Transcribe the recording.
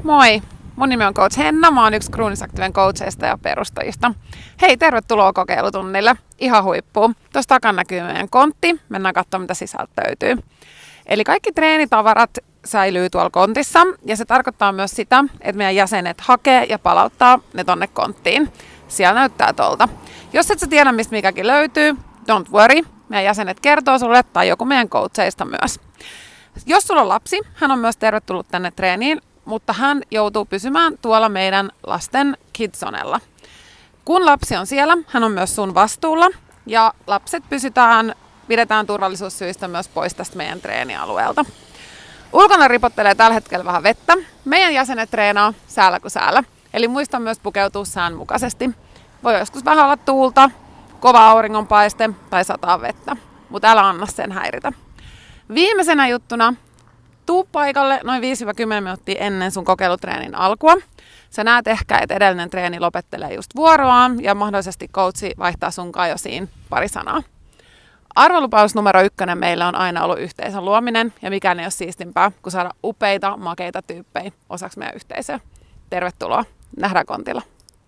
Moi! Mun nimi on Coach Henna, mä oon yksi Kruunis Activen coacheista ja perustajista. Hei, tervetuloa kokeilutunnille. Ihan huippuun. Tuossa takana näkyy meidän kontti. Mennään katsomaan, mitä sisältä löytyy. Eli kaikki treenitavarat säilyy tuolla kontissa ja se tarkoittaa myös sitä, että meidän jäsenet hakee ja palauttaa ne tonne konttiin. Siellä näyttää tolta. Jos et sä tiedä, mistä mikäkin löytyy, don't worry. Meidän jäsenet kertoo sulle tai joku meidän coacheista myös. Jos sulla on lapsi, hän on myös tervetullut tänne treeniin, mutta hän joutuu pysymään tuolla meidän lasten kidzonella. Kun lapsi on siellä, hän on myös sun vastuulla ja lapset pidetään turvallisuussyistä myös pois tästä meidän treenialueelta. Ulkona ripottelee tällä hetkellä vähän vettä. Meidän jäsenet treenaa säällä kuin säällä. Eli muista myös pukeutua säänmukaisesti. Voi joskus vähän olla tuulta, kova auringonpaiste tai sataa vettä, mutta älä anna sen häiritä. Viimeisenä juttuna, tuu paikalle noin 5-10 minuuttia ennen sun kokeilutreenin alkua. Sä näet ehkä, että edellinen treeni lopettelee just vuoroaan ja mahdollisesti coachi vaihtaa sunkaan jo siinä pari sanaa. Arvolupaus numero 1 meillä on aina ollut yhteisön luominen ja mikään ei ole siistimpää kuin saada upeita, makeita tyyppejä osaksi meidän yhteisöä. Tervetuloa, nähdään kontilla.